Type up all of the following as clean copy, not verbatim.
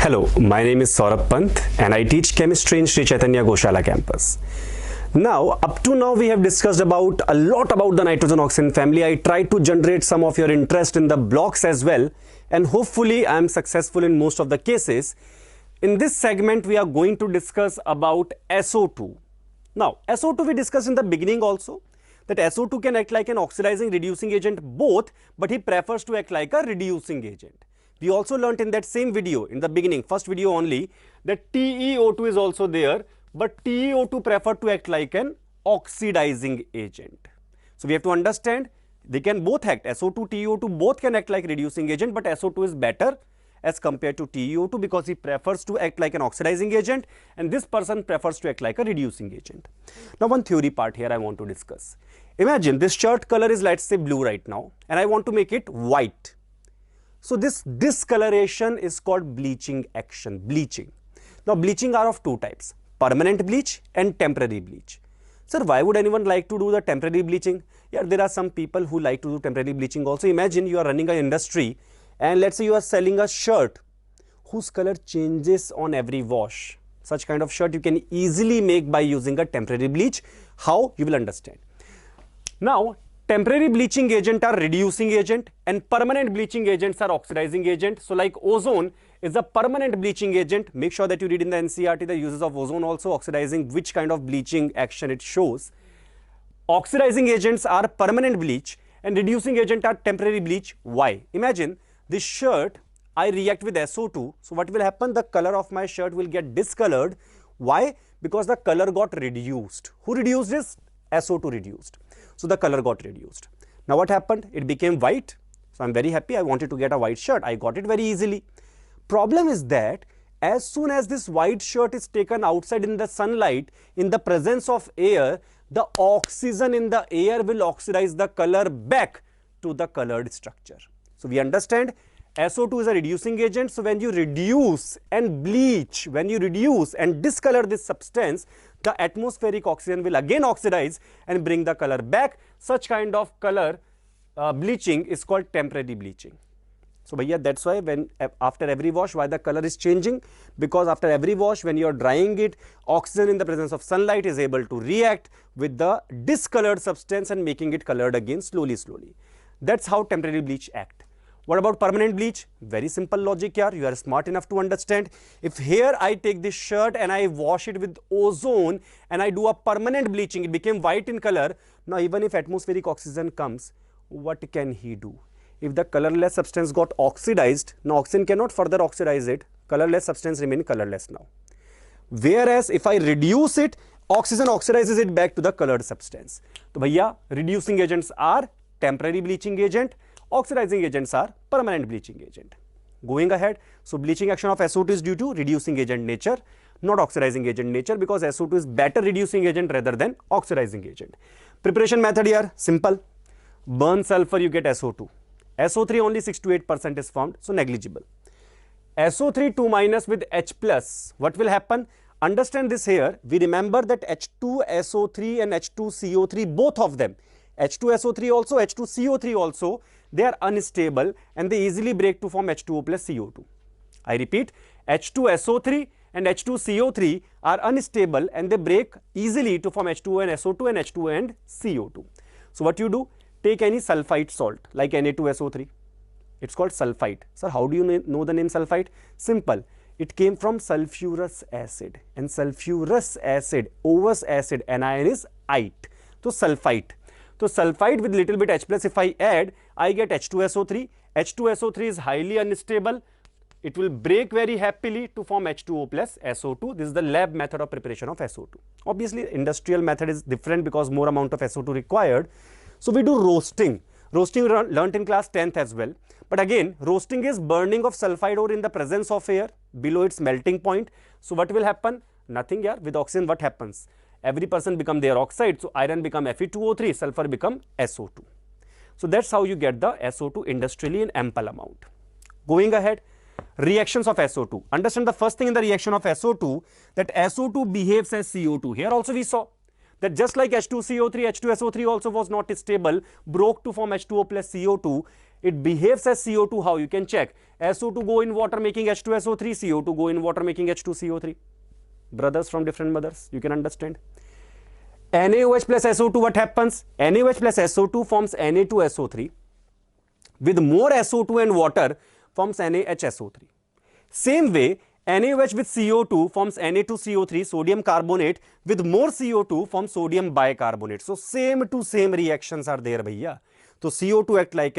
Hello, my name is Saurabh Pant and I teach chemistry in Sri Chaitanya Goshala campus. Now, up to now we have discussed a lot about the nitrogen oxygen family. I tried to generate some of your interest in the blocks as well, and hopefully I am successful in most of the cases. In this segment we are going to discuss about SO2. Now, SO2 we discussed in the beginning also, that SO2 can act like an oxidizing reducing agent both, but he prefers to act like a reducing agent. We also learnt in that same video, in the beginning, first video only, that TeO2 is also there, but TeO2 prefer to act like an oxidizing agent. So we have to understand they can both act, SO2, TeO2 both can act like reducing agent, but SO2 is better as compared to TeO2 because he prefers to act like an oxidizing agent and this person prefers to act like a reducing agent. Now one theory part here I want to discuss. Imagine this shirt color is, let's say, blue right now, and I want to make it white. So this discoloration is called bleaching action, bleaching. Now bleaching are of two types, permanent bleach and temporary bleach. Sir, why would anyone like to do the temporary bleaching? Yeah, there are some people who like to do temporary bleaching also. Imagine you are running an industry and let's say you are selling a shirt whose color changes on every wash. Such kind of shirt you can easily make by using a temporary bleach. How? You will understand. Now, temporary bleaching agent are reducing agent and permanent bleaching agents are oxidizing agent. So like ozone is a permanent bleaching agent. Make sure that you read in the NCERT the uses of ozone also, oxidizing, which kind of bleaching action it shows. Oxidizing agents are permanent bleach and reducing agent are temporary bleach. Why? Imagine this shirt, I react with SO2. So what will happen? The color of my shirt will get discolored. Why? Because the color got reduced. Who reduced this? SO2 reduced. So the color got reduced. Now what happened? It became white. So I'm very happy. I wanted to get a white shirt. I got it very easily. Problem is that as soon as this white shirt is taken outside in the sunlight, in the presence of air, the oxygen in the air will oxidize the color back to the colored structure. So we understand SO2 is a reducing agent. So when you reduce and bleach, when you reduce and discolor this substance, the atmospheric oxygen will again oxidize and bring the color back. Such kind of color bleaching is called temporary bleaching. So bhaiya, that's why when after every wash, why the color is changing? Because after every wash, when you are drying it, oxygen in the presence of sunlight is able to react with the discolored substance and making it colored again slowly. That's how temporary bleach act. What about permanent bleach? Very simple logic here. You are smart enough to understand. If here I take this shirt and I wash it with ozone and I do a permanent bleaching, it became white in color. Now even if atmospheric oxygen comes, what can he do? If the colorless substance got oxidized, now oxygen cannot further oxidize it. Colorless substance remain colorless now. Whereas if I reduce it, oxygen oxidizes it back to the colored substance. So bhaiya, reducing agents are temporary bleaching agent. Oxidizing agents are permanent bleaching agent. Going ahead, so bleaching action of SO2 is due to reducing agent nature, not oxidizing agent nature, because SO2 is better reducing agent rather than oxidizing agent. Preparation method here, simple. Burn sulfur, you get SO2. SO3 only 6 to 8% is formed, so negligible. SO3 2 minus with H plus, what will happen? Understand this here, we remember that H2SO3 and H2CO3, both of them, H2SO3 also, H2CO3 also, they are unstable and they easily break to form H2O plus CO2. I repeat, H2SO3 and H2CO3 are unstable and they break easily to form H2O and SO2 and H2O and CO2. So what you do? Take any sulfite salt like Na2SO3. It's called sulfite. Sir, how do you know the name sulfite? Simple. It came from sulfurous acid, and sulfurous acid, ovous acid, anion is ite. So sulfite. So sulfide with little bit H plus, if I add, I get H2SO3. H2SO3 is highly unstable. It will break very happily to form H2O plus SO2. This is the lab method of preparation of SO2. Obviously, industrial method is different because more amount of SO2 required. So we do roasting. Roasting learnt in class 10th as well. But again, roasting is burning of sulfide ore in the presence of air below its melting point. So what will happen? Nothing here. With oxygen, what happens? Every person become their oxide. So iron become Fe2O3, sulfur become SO2. So that's how you get the SO2 industrially in ample amount. Going ahead, reactions of SO2. Understand the first thing in the reaction of SO2, that SO2 behaves as CO2. Here also we saw that just like H2CO3, H2SO3 also was not stable, broke to form H2O plus CO2. It behaves as CO2. How? You can check. SO2 go in water making H2SO3, CO2 go in water making H2CO3. Brothers from different mothers, you can understand. NaOH plus SO2, what happens? NaOH plus SO2 forms Na2SO3. With more SO2 and water forms NaHSO3. Same way, NaOH with CO2 forms Na2CO3, sodium carbonate. With more CO2 forms sodium bicarbonate. So same to same reactions are there, bhaiya. So CO2 act like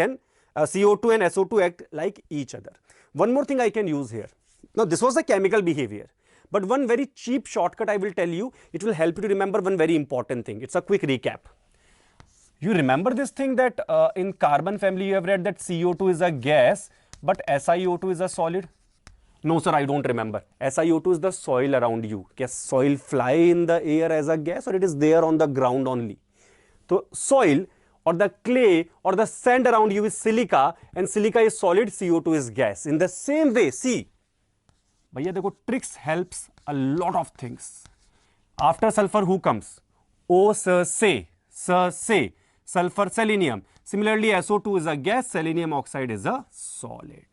CO2 and SO2 act like each other. One more thing I can use here. Now this was the chemical behavior. But one very cheap shortcut I will tell you, it will help you to remember one very important thing. It's a quick recap. You remember this thing that in carbon family you have read that CO2 is a gas, but SiO2 is a solid? No sir, I don't remember. SiO2 is the soil around you. Can soil fly in the air as a gas, or it is there on the ground only? So soil or the clay or the sand around you is silica, and silica is solid, CO2 is gas. In the same way, see, bhaiya dekho, tricks helps a lot of things. After sulfur, who comes? O, say, sulfur, selenium. Similarly, SO2 is a gas, selenium oxide is a solid.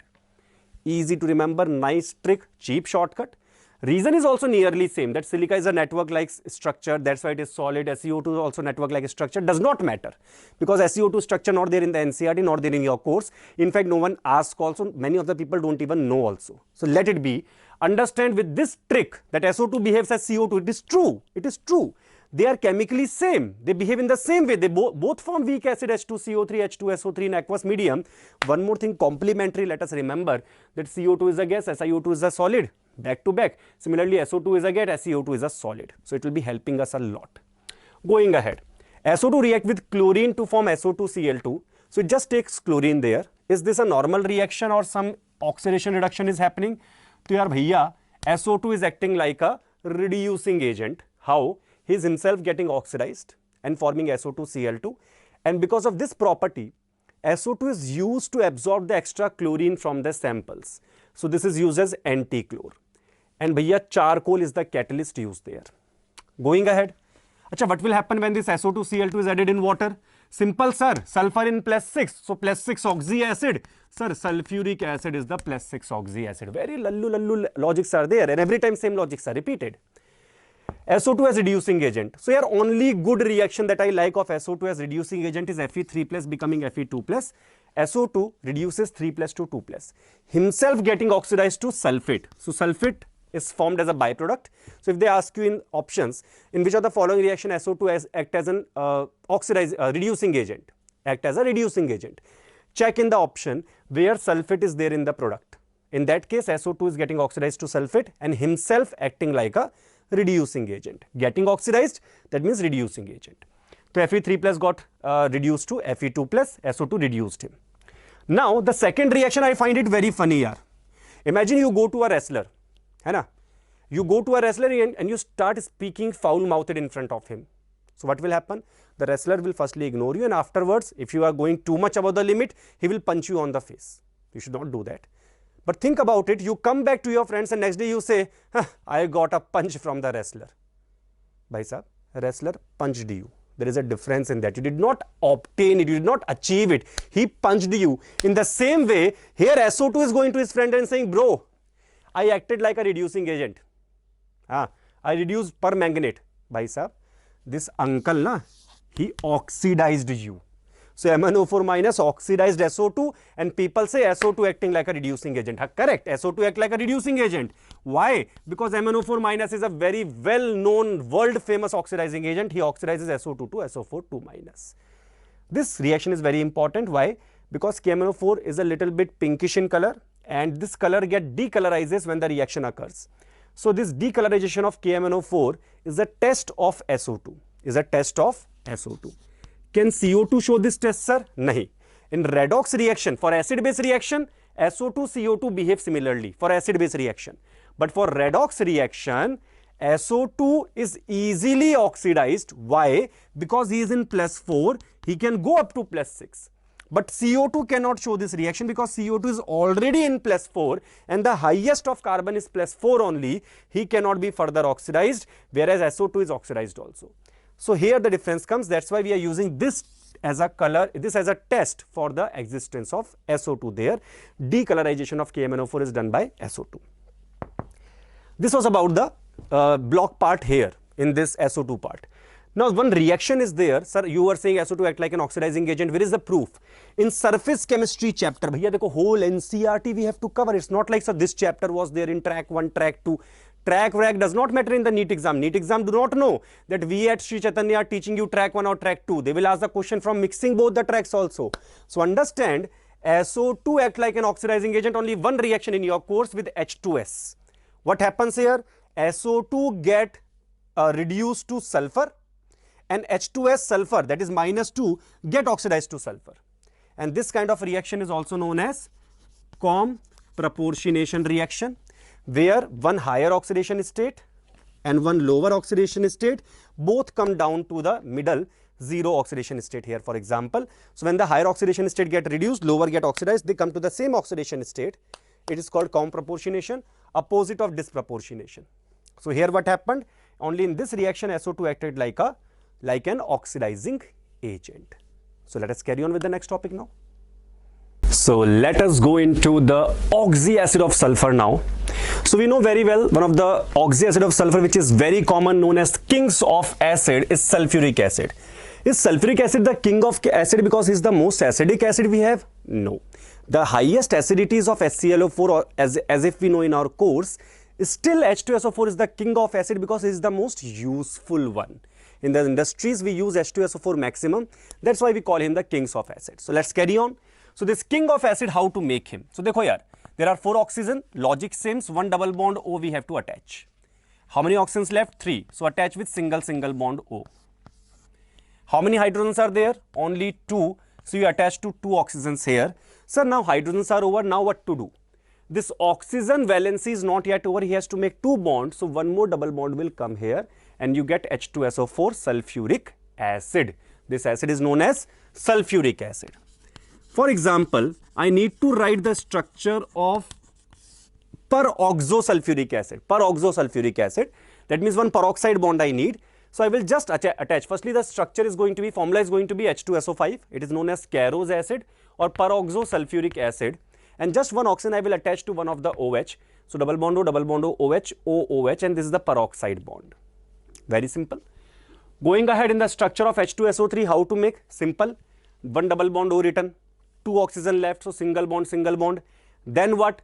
Easy to remember, nice trick, cheap shortcut. Reason is also nearly same, that silica is a network-like structure, that's why it is solid. SiO2 is also network-like structure, does not matter, because SiO2 structure not there in the NCERT, not there in your course. In fact, no one asks also, many of the people don't even know also. So let it be. Understand with this trick that SO2 behaves as CO2, it is true, it is true. They are chemically same, they behave in the same way, they both form weak acid H2CO3, H2SO3 in aqueous medium. One more thing complementary, let us remember that CO2 is a gas, SiO2 is a solid, back to back. Similarly, SO2 is a gas, SiO2 is a solid. So it will be helping us a lot. Going ahead, SO2 react with chlorine to form SO2Cl2. So it just takes chlorine there. Is this a normal reaction or some oxidation reduction is happening? So yaar bhaiya, SO2 is acting like a reducing agent. How? He is himself getting oxidized and forming SO2Cl2, and because of this property, SO2 is used to absorb the extra chlorine from the samples. So this is used as anti-chlor, and bhaiya charcoal is the catalyst used there. Going ahead, acha, what will happen when this SO2Cl2 is added in water? Simple sir, sulfur in +6, so +6 oxy acid. Sir, sulfuric acid is the +6 oxy acid. Very lallu logics are there, and every time same logics are repeated. SO2 as reducing agent. So here only good reaction that I like of SO2 as reducing agent is Fe3 plus becoming Fe2 plus. SO2 reduces 3 plus to 2 plus. Himself getting oxidized to sulfate. So sulfate is formed as a byproduct. So if they ask you in options, in which of the following reaction SO2 act as an reducing agent? Act as a reducing agent. Check in the option where sulfate is there in the product. In that case, SO2 is getting oxidized to sulfate and himself acting like a reducing agent. Getting oxidized, that means reducing agent. So Fe3 plus got reduced to Fe2 plus, SO2 reduced him. Now the second reaction, I find it very funny yaar. Imagine you go to a wrestler, hai na? You go to a wrestler and you start speaking foul-mouthed in front of him. So what will happen? The wrestler will firstly ignore you, and afterwards, if you are going too much above the limit, he will punch you on the face. You should not do that. But think about it, you come back to your friends and next day you say, I got a punch from the wrestler. Bhai sahab, wrestler punched you. There is a difference in that. You did not obtain it, you did not achieve it. He punched you. In the same way, here SO2 is going to his friend and saying, bro, I acted like a reducing agent. I reduced permanganate. Bhai sahab, this uncle, he oxidized you. So MnO4 minus oxidized SO2, and people say SO2 acting like a reducing agent. Correct, SO2 act like a reducing agent. Why? Because MnO4 minus is a very well-known, world-famous oxidizing agent. He oxidizes SO2 to SO4 2 minus. This reaction is very important. Why? Because KMnO4 is a little bit pinkish in color, and this color get decolorizes when the reaction occurs. So this decolorization of KMnO4 is a test of SO2. Is a test of SO2. Can CO2 show this test, sir? Nahi. In redox reaction, for acid-base reaction, SO2, CO2 behave similarly for acid-base reaction. But for redox reaction, SO2 is easily oxidized. Why? Because he is in +4, he can go up to +6. But CO2 cannot show this reaction because CO2 is already in +4 and the highest of carbon is +4 only. He cannot be further oxidized, whereas SO2 is oxidized also. So here the difference comes. That's why we are using this as a color, this as a test for the existence of SO2 there. Decolorization of KMNO4 is done by SO2. This was about the block part here in this SO2 part. Now one reaction is there, sir, you were saying SO2 act like an oxidizing agent. Where is the proof? In surface chemistry chapter, bhaiya dekho, whole NCERT we have to cover. It's not like, sir, this chapter was there in track 1, track 2. Track does not matter in the NEET exam. NEET exam do not know that we at Sri Chaitanya are teaching you track 1 or track 2. They will ask the question from mixing both the tracks also. So understand, SO2 act like an oxidizing agent. Only one reaction in your course with H2S. What happens here? SO2 get reduced to sulfur, and H2S sulfur, that is -2, get oxidized to sulfur. And this kind of reaction is also known as com-proportionation reaction, where one higher oxidation state and one lower oxidation state both come down to the middle zero oxidation state here, for example. So when the higher oxidation state get reduced, lower get oxidized, they come to the same oxidation state. It is called com-proportionation, opposite of disproportionation. So here what happened? Only in this reaction SO2 acted like an oxidizing agent. So let us carry on with the next topic now. So let us go into the oxy acid of sulfur now. So we know very well one of the oxy acid of sulfur which is very common, known as kings of acid, is sulfuric acid. Is sulfuric acid the king of acid because it's the most acidic acid we have? No. The highest acidities of HClO4, or as if we know in our course, still H2SO4 is the king of acid because it is the most useful one. In the industries, we use H2SO4 maximum. That's why we call him the kings of acid. So let's carry on. So this king of acid, how to make him? So dekho yaar, there are 4 oxygen, logic same, one double bond O we have to attach. How many oxygens left? 3. So attach with single bond O. How many hydrogens are there? Only 2. So you attach to 2 oxygens here. Sir, now hydrogens are over. Now what to do? This oxygen valency is not yet over. He has to make 2 bonds. So one more double bond will come here and you get H2SO4 sulfuric acid. This acid is known as sulfuric acid. For example, I need to write the structure of peroxosulfuric acid. Peroxosulfuric acid. That means one peroxide bond I need. So I will just attach. Firstly, the structure is going to be, formula is going to be H2SO5. It is known as Carr's acid or peroxosulfuric acid. And just one oxygen I will attach to one of the OH. So double bond O, OH, OOH, and this is the peroxide bond. Very simple. Going ahead in the structure of H2SO3, how to make? Simple. One double bond O written, 2 oxygen left, so single bond. Then what?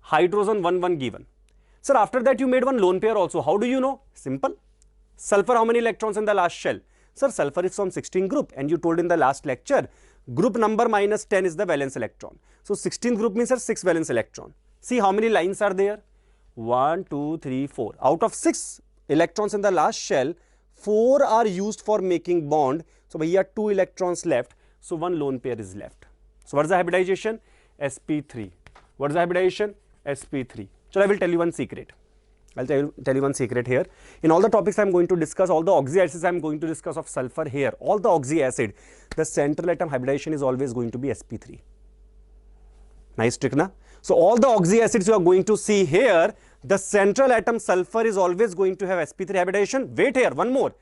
Hydrogen 1 given. Sir, after that you made one lone pair also. How do you know? Simple. Sulfur, how many electrons in the last shell? Sir, sulfur is from 16 group, and you told in the last lecture, group number minus 10 is the valence electron. So 16th group means, sir, 6 valence electron. See how many lines are there? 1, 2, 3, 4. Out of 6 electrons in the last shell, 4 are used for making bond. So here 2 electrons left. So one lone pair is left. So what is the hybridization? sp3. What is the hybridization? sp3. So I will tell you one secret. I'll tell you one secret here. In all the topics I'm going to discuss, all the oxy acids I'm going to discuss of sulfur here, all the oxy acid, the central atom hybridization is always going to be sp3. Nice trick, na? So all the oxy acids you are going to see here, the central atom sulfur is always going to have sp3 hybridization. Wait here, one more.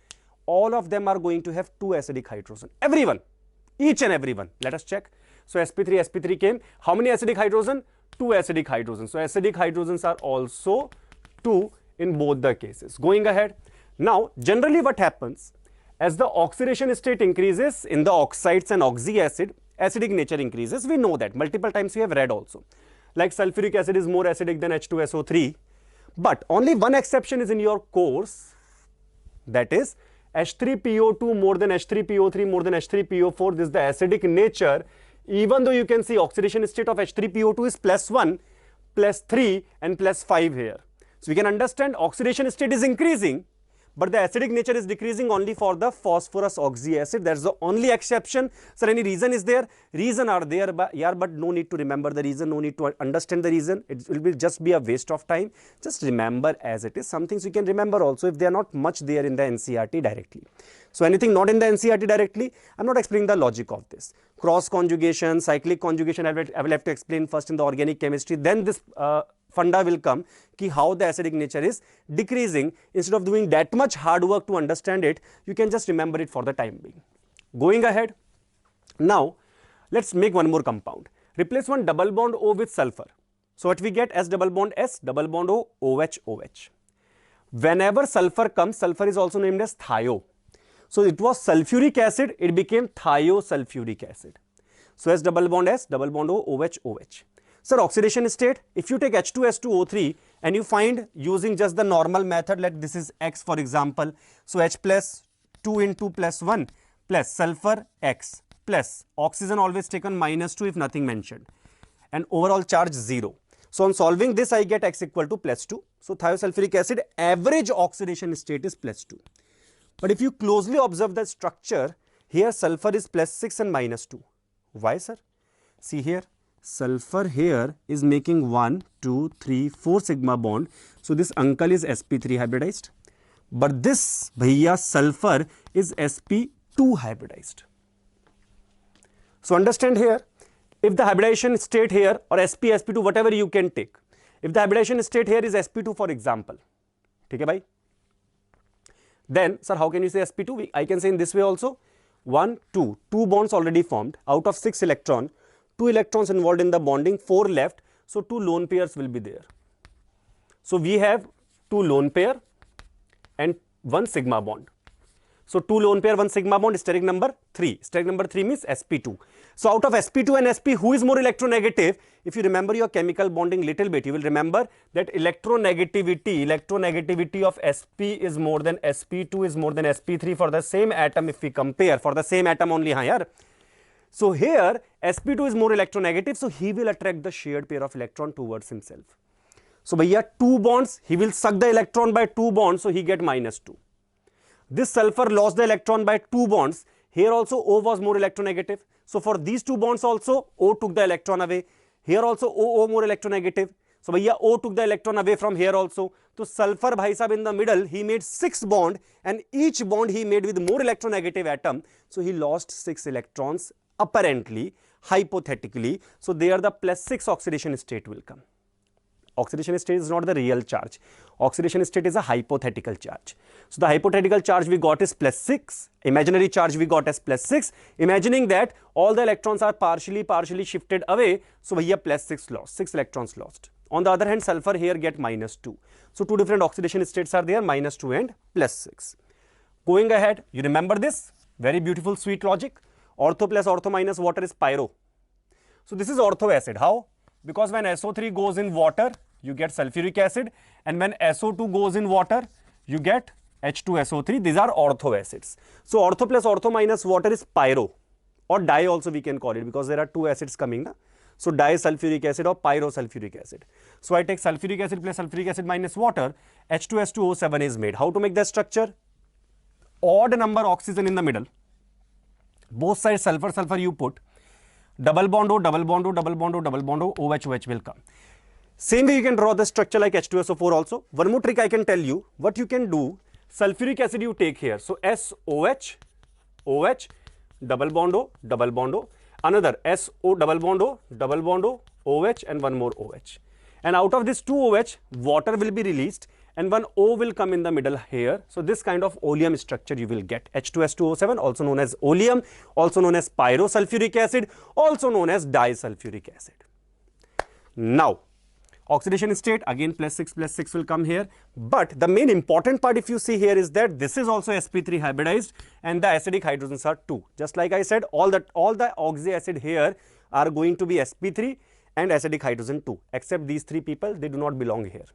All of them are going to have 2 acidic hydrogen. Everyone, each and every one. Let us check. So sp3 came. How many acidic hydrogen? 2 acidic hydrogens. So acidic hydrogens are also 2 in both the cases. Going ahead. Now, generally what happens, as the oxidation state increases in the oxides and oxy acid, acidic nature increases. We know that. Multiple times we have read also. Like sulfuric acid is more acidic than H2SO3. But only one exception is in your course. That is H3PO2 more than H3PO3 more than H3PO4. This is the acidic nature. Even though you can see oxidation state of H3PO2 is +1, +3 and +5 here. So we can understand oxidation state is increasing, but the acidic nature is decreasing only for the phosphorus oxy acid. That's the only exception. Sir, any reason is there? Reason are there, but no need to remember the reason, no need to understand the reason. It will just be a waste of time. Just remember as it is. Some things you can remember also if they are not much there in the NCERT directly. So anything not in the NCERT directly, I'm not explaining the logic of this. Cross conjugation, cyclic conjugation, I will have to explain first in the organic chemistry. Then this funda will come ki how the acidic nature is decreasing. Instead of doing that much hard work to understand it, you can just remember it for the time being. Going ahead, Now, let's make one more compound. Replace one double bond O with sulfur. So what we get? S double bond S, double bond O, OH, OH. Whenever sulfur comes, sulfur is also named as thio. So it was sulfuric acid, it became thiosulfuric acid. So S double bond S, double bond O, OH, OH. Sir, oxidation state, if you take H2S2O3 and you find using just the normal method, like this is X for example, so H plus 2 into plus 1 plus sulfur X plus oxygen always taken minus 2 if nothing mentioned, and overall charge 0. So on solving this, I get X equal to plus 2. So thiosulfuric acid average oxidation state is plus 2. But if you closely observe the structure, here sulfur is plus 6 and minus 2. Why, sir? See here, sulfur here is making 1, 2, 3, 4 sigma bond. So this uncle is sp3 hybridized. But this bhaiya sulfur is sp2 hybridized. So understand here, if the hybridization state here or sp, sp2, whatever you can take. If the hybridization state here is sp2 for example, okay, bhai? Then, sir, how can you say sp2? I can say in this way also, 1, 2, 2 bonds already formed. Out of 6 electrons, 2 electrons involved in the bonding, 4 left. So 2 lone pairs will be there. So we have 2 lone pair and 1 sigma bond. So 2 lone pair, 1 sigma bond, steric number 3. Steric number 3 means sp2. So out of sp2 and sp, who is more electronegative? If you remember your chemical bonding little bit, you will remember that electronegativity of sp is more than sp2 is more than sp3 for the same atom if we compare, for the same atom only, haan yaar. So here sp2 is more electronegative, so he will attract the shared pair of electron towards himself. So bhaiya 2 bonds, he will suck the electron by 2 bonds, so he get minus 2. This sulfur lost the electron by 2 bonds. Here also O was more electronegative. So for these 2 bonds also, O took the electron away. Here also O more electronegative. So bhaiya O took the electron away from here also. So sulfur bhai sahab in the middle, he made 6 bond, and each bond he made with more electronegative atom. So he lost 6 electrons apparently, hypothetically. So there the plus 6 oxidation state will come. Oxidation state is not the real charge. Oxidation state is a hypothetical charge. So the hypothetical charge we got is plus 6. Imaginary charge we got as plus 6. Imagining that all the electrons are partially shifted away. So here plus 6 lost. 6 electrons lost. On the other hand, sulfur here get minus 2. So 2 different oxidation states are there, minus 2 and plus 6. Going ahead, you remember this? Very beautiful, sweet logic. Ortho plus ortho minus water is pyro. So this is ortho acid. How? Because when SO3 goes in water, you get sulfuric acid, and when SO2 goes in water, you get H2SO3. These are ortho acids. So ortho plus ortho minus water is pyro, or di also we can call it, because there are 2 acids coming. Na? So disulfuric acid or pyrosulfuric acid. So I take sulfuric acid plus sulfuric acid minus water, H2S2O7 is made. How to make the structure? Odd number oxygen in the middle. Both sides sulfur, sulfur you put. Double bond O, double bond O, double bond O, double bond O, OH, OH will come. Same way you can draw the structure like H2SO4 also. One more trick I can tell you. What you can do, sulfuric acid you take here. So SOH, OH, double bond O, double bond O. Another SO, double bond O, double bond O, OH, and one more OH. And out of this 2 OH, water will be released and one O will come in the middle here. So this kind of oleum structure you will get. H2S2O7, also known as oleum, also known as pyrosulfuric acid, also known as disulfuric acid. Now, oxidation state, again plus 6 will come here. But the main important part if you see here is that this is also sp3 hybridized and the acidic hydrogens are 2. Just like I said, all the oxy acid here are going to be sp3 and acidic hydrogen 2. Except these 3 people, they do not belong here.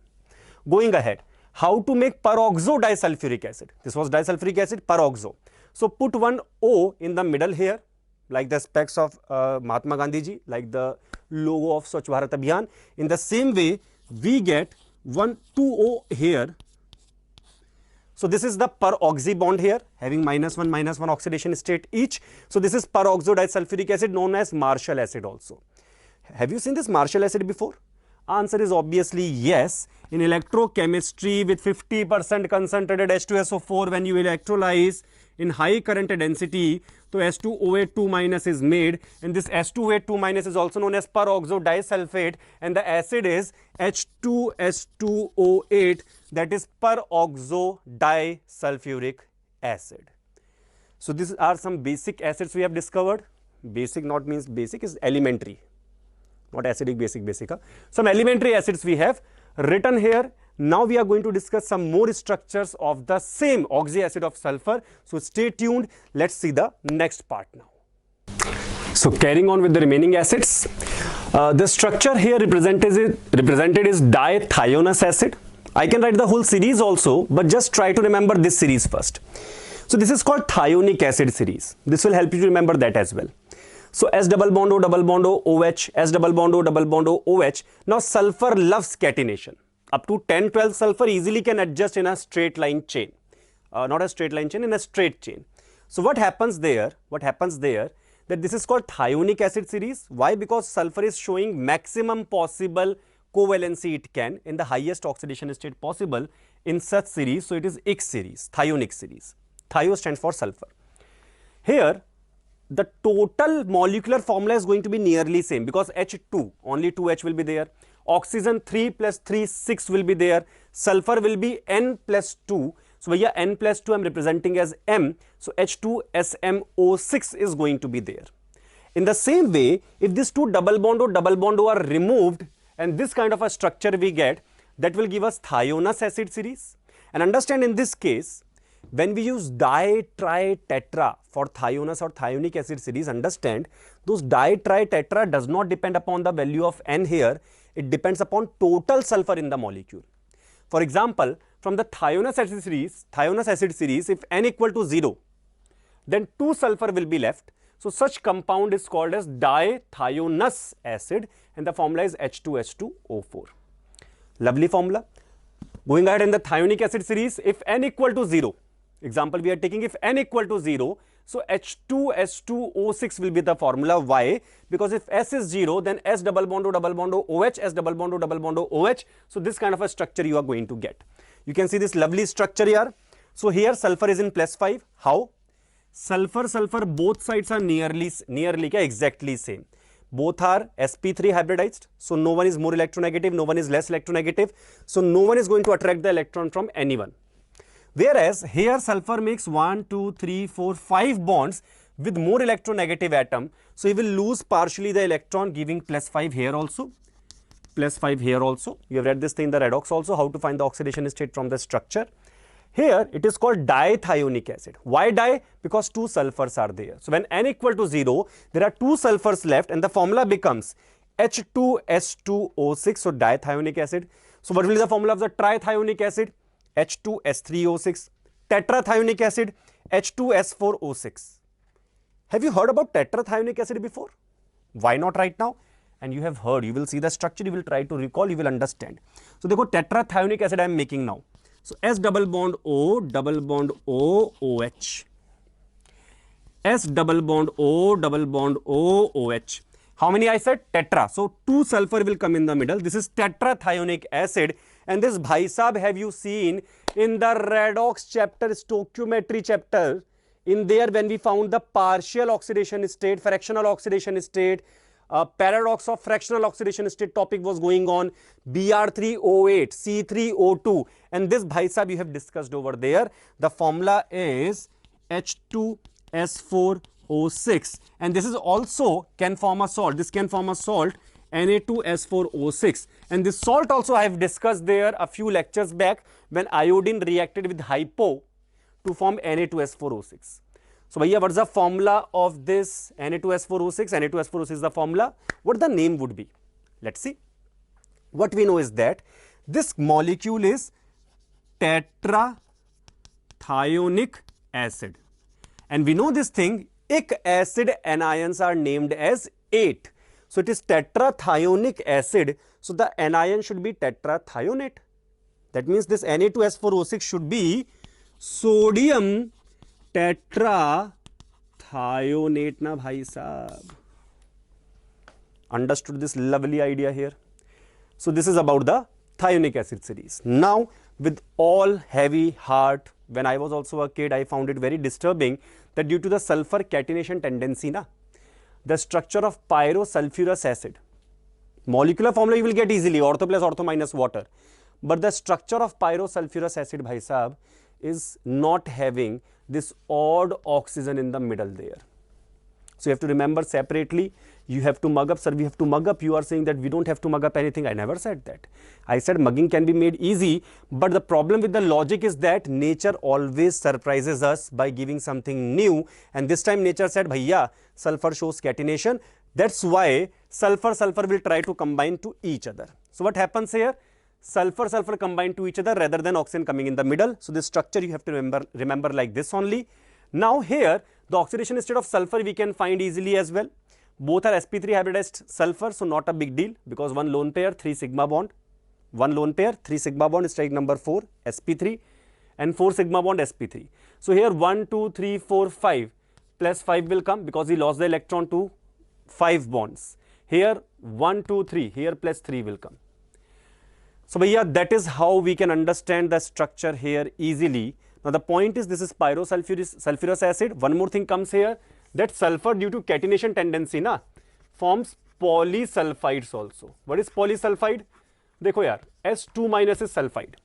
Going ahead, how to make peroxo disulfuric acid? This was disulfuric acid, peroxo. So put one O in the middle here, like the specs of Mahatma Gandhi ji, like the logo of Swachh Bharat Abhiyan. In the same way, we get 2 O here. So this is the peroxy bond here, having -1 oxidation state each. So this is peroxo disulfuric acid, known as Marshall acid also. Have you seen this Marshall acid before? Answer is obviously yes. In electrochemistry with 50% concentrated H2SO4, when you electrolyze in high current density, so S2O8 is made, and this S2O8 is also known as peroxo disulfate, and the acid is H2S2O8, that is peroxo disulfuric acid. So these are some basic acids we have discovered. basic not means basic, is elementary, not acidic, basic. Some elementary acids we have written here. Now we are going to discuss some more structures of the same oxy acid of sulfur. So stay tuned. Let's see the next part now. So carrying on with the remaining acids, the structure here represented is dithionous acid. I can write the whole series also, but just try to remember this series first. So this is called thionic acid series. This will help you to remember that as well. So S double bond O double bond O OH, S double bond O double bond O OH. Now sulfur loves catenation. Up to 10-12 sulfur easily can adjust in a straight line chain. Not a straight line chain, in a straight chain. So what happens there? That this is called thionic acid series. Why? Because sulfur is showing maximum possible covalency it can in the highest oxidation state possible in such series. So it is IC series, thionic series. Thio stands for sulfur. Here the total molecular formula is going to be nearly same because H2, only 2H will be there. Oxygen 3 plus 3, 6 will be there. Sulfur will be N plus 2. So here N plus 2 I am representing as M. So H2SMO6 is going to be there. In the same way, if these two double bond O are removed and this kind of a structure we get, that will give us thionous acid series. And understand in this case, when we use di, tri, tetra for thionous or thionic acid series, understand those di, tri, tetra does not depend upon the value of N here. It depends upon total sulfur in the molecule. For example, from the thionous acid series, if N equal to 0, then 2 sulfur will be left. So such compound is called as dithionous acid and the formula is H2S2O4. Lovely formula. Going ahead in the thionic acid series, if N equal to 0, example we are taking if N equal to 0, so H2S2O6 will be the formula. Why? Because if S is 0, then S double bond O OH, S double bond O OH. So this kind of a structure you are going to get. You can see this lovely structure here. So here sulfur is in plus 5. How? Sulfur, both sides are nearly exactly same. Both are sp3 hybridized. So no one is more electronegative, no one is less electronegative. So no one is going to attract the electron from anyone. Whereas here sulfur makes 1, 2, 3, 4, 5 bonds with more electronegative atom. So he will lose partially the electron, giving plus 5 here also, plus 5 here also. You have read this thing in the redox also, how to find the oxidation state from the structure. Here it is called dithionic acid. Why di? Because 2 sulfurs are there. So when N equal to 0, there are 2 sulfurs left and the formula becomes H2S2O6, so dithionic acid. So what will be the formula of the trithionic acid? H2S3O6. Tetrathionic acid, H2S4O6. Have you heard about tetrathionic acid before? Why not right now? And you have heard, you will see the structure, you will try to recall, you will understand. So देखो tetrathionic acid I am making now. So S double bond O OH. S double bond O OH. How many I said? Tetra. So 2 sulfur will come in the middle. This is tetrathionic acid. And this bhai sahab have you seen in the redox chapter, stoichiometry chapter, in there when we found the partial oxidation state, fractional oxidation state, paradox of fractional oxidation state topic was going on, Br3O8, C3O2, and this bhai sahab you have discussed over there. The formula is H2S4O6, and this is also can form a salt. This can form a salt, Na2S4O6, and this salt also I have discussed there a few lectures back when iodine reacted with hypo to form Na2S4O6. So bhaiya, what is the formula of this Na2S4O6? Na2S4O6 is the formula. What the name would be? Let's see. What we know is that this molecule is tetrathionic acid, and we know this thing, ic acid anions are named as 8. So it is tetrathionic acid. So the anion should be tetrathionate. That means this Na2S4O6 should be sodium tetrathionate na bhai sahab. Understood this lovely idea here? So this is about the thionic acid series. Now with all heavy heart, when I was also a kid, I found it very disturbing that due to the sulfur catenation tendency na, the structure of pyrosulfurous acid, molecular formula you will get easily, ortho plus ortho minus water, but the structure of pyrosulfurous acid bhai sahab is not having this odd oxygen in the middle there. So you have to remember separately. You have to mug up. Sir, we have to mug up. You are saying that we don't have to mug up anything. I never said that. I said mugging can be made easy, but the problem with the logic is that nature always surprises us by giving something new. And this time nature said, bhaiya, sulfur shows catenation. That's why sulfur will try to combine to each other. So what happens here? Sulfur combine to each other rather than oxygen coming in the middle. So this structure you have to remember like this only. Now here, the oxidation state of sulfur we can find easily as well. Both are sp3 hybridized sulfur, so not a big deal because one lone pair, 3 sigma bond. One lone pair, 3 sigma bond is strike number 4, sp3, and 4 sigma bond sp3. So here 1, 2, 3, 4, 5 plus 5 will come because he lost the electron to 5 bonds. Here 1, 2, 3, here plus 3 will come. So bhaiya, that is how we can understand the structure here easily. Now the point is this is pyrosulfurous acid. One more thing comes here, that sulfur due to catenation tendency forms polysulfides also. What is polysulfide? Dekho yaar, S2 minus is sulfide.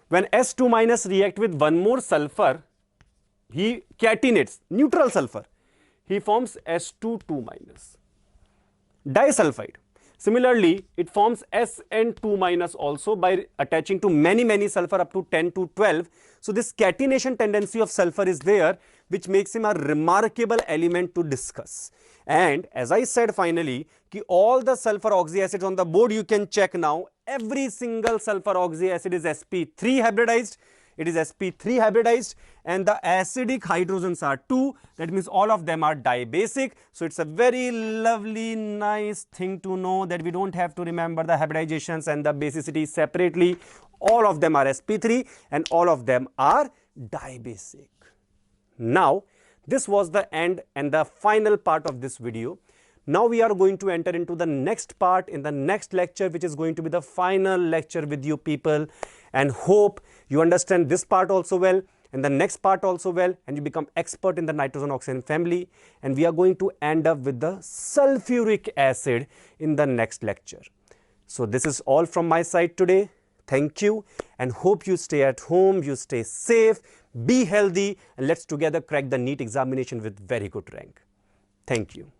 When S2 minus react with one more sulfur, he catenates, neutral sulfur. He forms S2 minus, disulfide. Similarly, it forms SN2 minus also by attaching to many sulfur up to 10 to 12. So this catenation tendency of sulfur is there, which makes him a remarkable element to discuss. And as I said finally, all the sulfur oxy acids on the board you can check now. Every single sulfur oxy acid is sp3 hybridized. It is sp3 hybridized and the acidic hydrogens are 2. That means all of them are dibasic. So it's a very lovely, nice thing to know that we don't have to remember the hybridizations and the basicity separately. All of them are sp3 and all of them are dibasic. Now, this was the end and the final part of this video. Now we are going to enter into the next part in the next lecture, which is going to be the final lecture with you people, and hope you understand this part also well and the next part also well, and you become expert in the nitrogen oxygen family. And we are going to end up with the sulfuric acid in the next lecture. So this is all from my side today. Thank you and hope you stay at home, you stay safe, be healthy, and let's together crack the NEET examination with very good rank. Thank you.